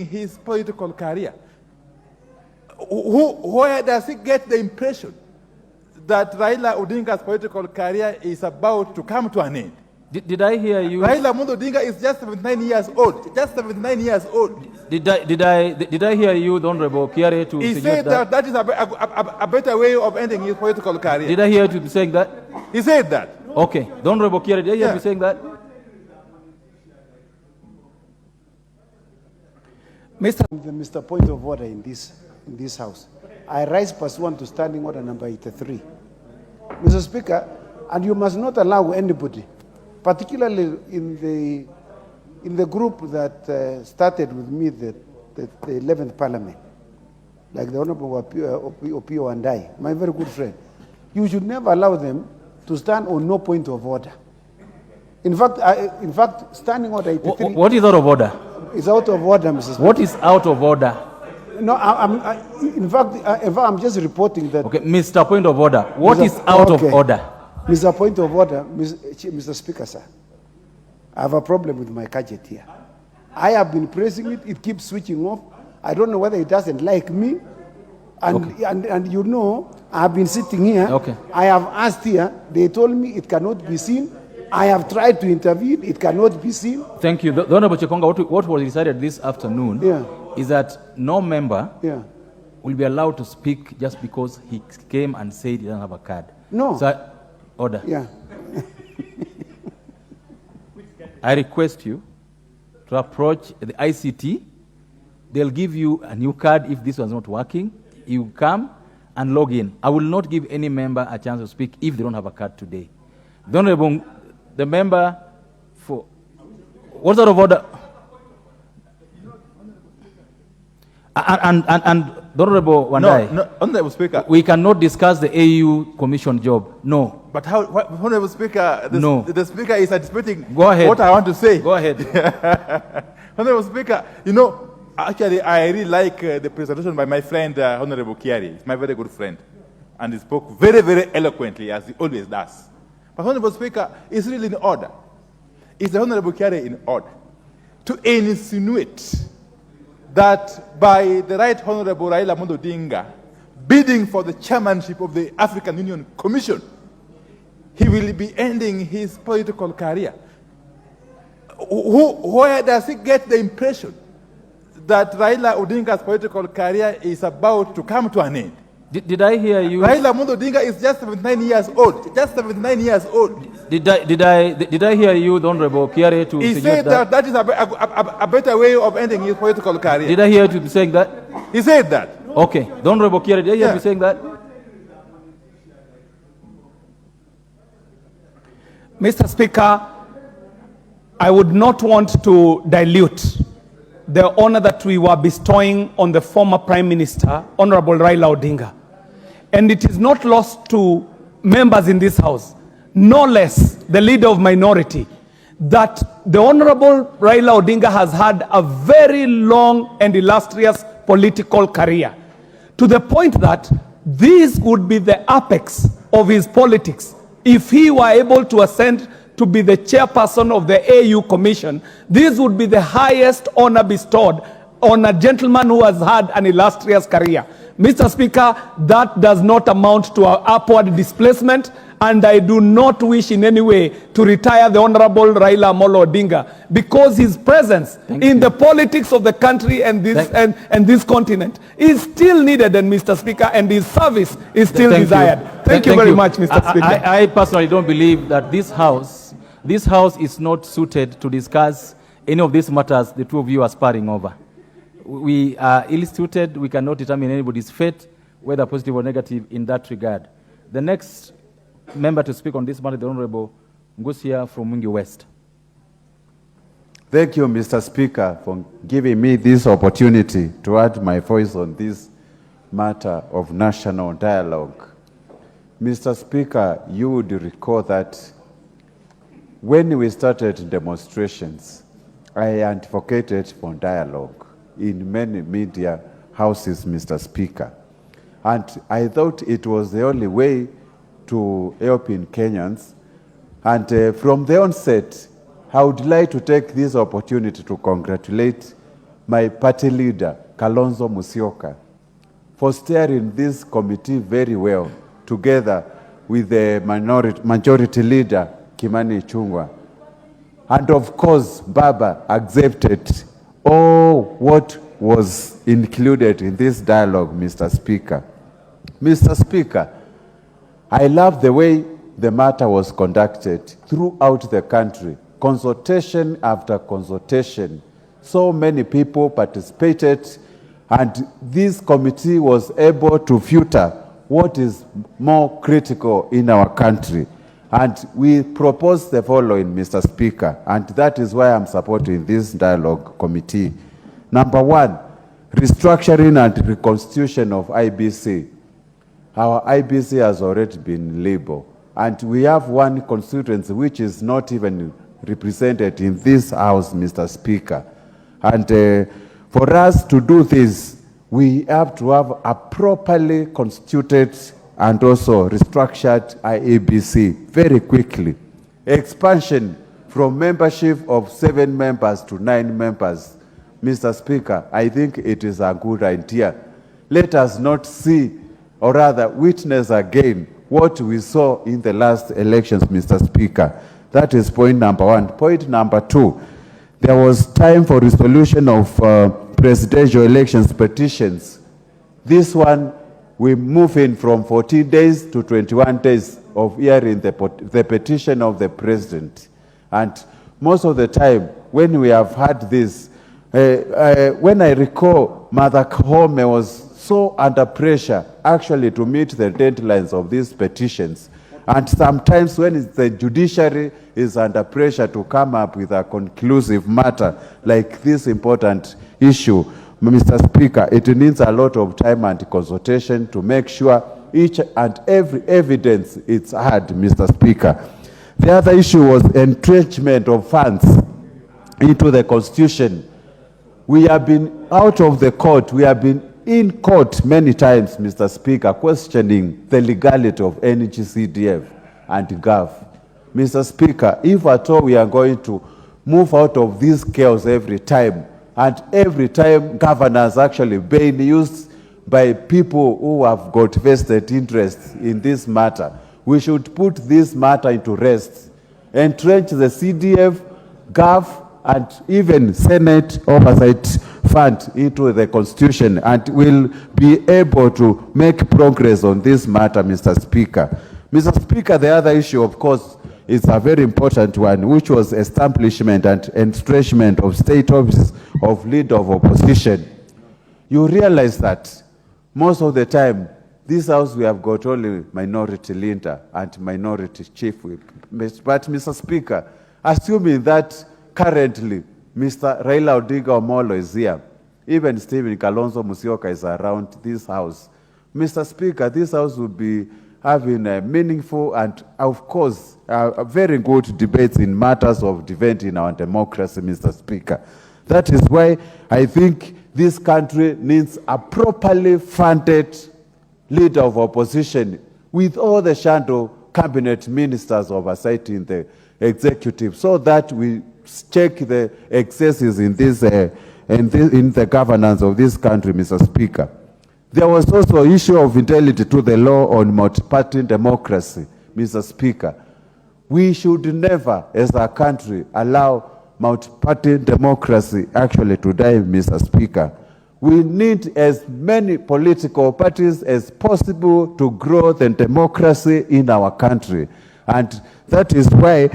his political career. Where does he get the impression that Raila Odinga's political career is about to come to an end? Did I hear you? Raila Odinga is just 79 years old. Just 79 years old. Did I hear you, the Honorable Kiarie, to he said that is a better way of ending his political career. Did I hear you to be saying that? He said that. Okay. The Honorable Kiarie, did I hear you saying that? Mr. Point of Order in this House. I rise pursuant to Standing Order number 83. Mr. Speaker, and you must not allow anybody, particularly in the group that started with me the 11th Parliament, like the Honorable Opiyo Wandayi, my very good friend. You should never allow them to stand on no point of order. In fact, Standing Order 83... What is out of order? It's out of order, Mr. Speaker. What is out of order? No, in fact, I'm just reporting that... Okay, Mr. Point of Order, what is out of order? Mr. Point of Order, Mr. Speaker, sir, I have a problem with my gadget here. I have been pressing it, it keeps switching off. I don't know whether it doesn't like me. And you know, I have been sitting here. Okay. I have asked here, they told me it cannot be seen. I have tried to intervene, it cannot be seen. Thank you. The Honorable Chekonga, what was decided this afternoon is that no member will be allowed to speak just because he came and said he doesn't have a card. No. So, order. Yeah. I request you to approach the ICT. They'll give you a new card if this was not working. You come and log in. I will not give any member a chance to speak if they don't have a card today. The member for... What's out of order? And the Honorable Wandayi. No, Honorable Speaker. We cannot discuss the AU Commission job. No. But how, Honorable Speaker, the Speaker is anticipating what I want to say. Go ahead. Honorable Speaker, you know, actually, I really like the presentation by my friend, Honorable Kiarie. He's my very good friend. And he spoke very, very eloquently, as he always does. But Honorable Speaker, it's really in order. Is the Honorable Kiarie in order to insinuate that by the Right Honorable Raila Odinga bidding for the chairmanship of the African Union Commission, he will be ending his political career? Where does he get the impression that Raila Odinga's political career is about to come to an end? Did I hear you? Raila Odinga is just 79 years old. Just 79 years old. Did I hear you, the Honorable Kiarie, to he said that is a better way of ending his political career. Did I hear you saying that? He said that. Okay. The Honorable Kiarie, did I hear you saying that? Mr. Speaker, I would not want to dilute the honor that we were bestowing on the former Prime Minister, Honorable Raila Odinga. And it is not lost to members in this House, no less the leader of minority, that the Honorable Raila Odinga has had a very long and illustrious political career, to the point that this would be the apex of his politics. If he were able to ascend to be the chairperson of the AU Commission, this would be the highest honor bestowed on a gentleman who has had an illustrious career. Mr. Speaker, that does not amount to an upward displacement, and I do not wish in any way to retire the Honorable Raila Amolo Odinga, because his presence in the politics of the country and this continent is still needed, and Mr. Speaker, and his service is still desired. Thank you very much, Mr. Speaker. I personally don't believe that this House is not suited to discuss any of these matters the two of you are sparring over. We are ill-suited. We cannot determine anybody's fate, whether positive or negative, in that regard. The next member to speak on this matter, the Honorable Ngusia from Mwingi West. Thank you, Mr. Speaker, for giving me this opportunity to add my voice on this matter of national dialogue. Mr. Speaker, you would recall that when we started demonstrations, I advocated for dialogue in many media houses, Mr. Speaker. And I thought it was the only way to help in Kenyans. And from the onset, I would like to take this opportunity to congratulate my party leader, Kalonzo Musyoka, for steering this committee very well, together with the majority leader, Kimani Ichung'wah. And of course, Baba accepted all what was included in this dialogue, Mr. Speaker. Mr. Speaker, I love the way the matter was conducted throughout the country, consultation after consultation. So many people participated, and this committee was able to filter what is more critical in our country. And we propose the following, Mr. Speaker, and that is why I'm supporting this dialogue committee. Number one, restructuring and reconstitution of IBC. Our IBC has already been labeled, and we have one constituency which is not even represented in this house, Mr. Speaker. And for us to do this, we have to have a properly constituted and also restructured IEBC very quickly. Expansion from membership of 7 members to 9 members. Mr. Speaker, I think it is a good idea. Let us not see, or rather witness again, what we saw in the last elections, Mr. Speaker. That is point number one. Point number two, there was time for resolution of presidential elections petitions. This one, we move in from 14 days to 21 days of hearing the petition of the president. And most of the time, when we have had this, when I recall, Mother Koome was so under pressure, actually, to meet the deadlines of these petitions. And sometimes when the judiciary is under pressure to come up with a conclusive matter like this important issue, Mr. Speaker, it needs a lot of time and consultation to make sure each and every evidence is heard, Mr. Speaker. The other issue was entrenchment of funds into the Constitution. We have been out of the court. We have been in court many times, Mr. Speaker, questioning the legality of NGCDF and GAF. Mr. Speaker, if at all we are going to move out of this chaos every time, and every time governors actually being used by people who have got vested interest in this matter, we should put this matter into rest, entrench the CDF, GAF, and even Senate Oversight Fund into the Constitution, and will be able to make progress on this matter, Mr. Speaker. Mr. Speaker, the other issue, of course, is a very important one, which was establishment and entrenchment of state offices of leader of opposition. You realize that most of the time, this house we have got only minority leader and minority chief whip. But Mr. Speaker, assuming that currently Mr. Raila Odinga Omolo is here, even Stephen Kalonzo Musyoka is around this house, Mr. Speaker, this house will be having a meaningful and, of course, a very good debates in matters of defending our democracy, Mr. Speaker. That is why I think this country needs a properly funded leader of opposition with all the shadow cabinet ministers oversighting the executive, so that we check the excesses in this in the governance of this country, Mr. Speaker. There was also an issue of fidelity to the law on multi-party democracy, Mr. Speaker. We should never, as a country, allow multi-party democracy actually to die, Mr. Speaker. We need as many political parties as possible to grow the democracy in our country. And that is why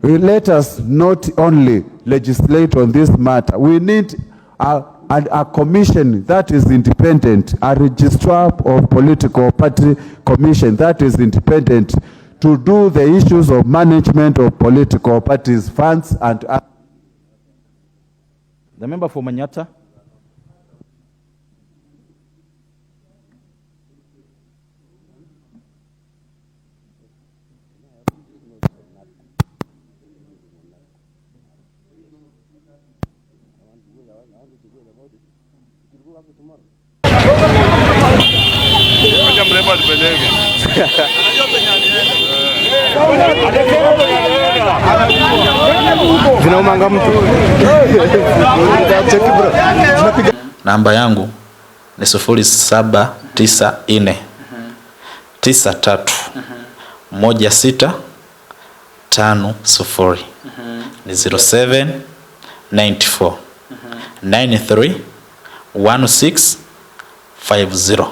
we let us not only legislate on this matter, we need a commission that is independent, a registrar of political party commission that is independent to do the issues of management of political parties, funds, and... The member for Manyora. Vinaumanga mtu. Namba yangu ni 0794 93 1650. Ni 0794 93 1650.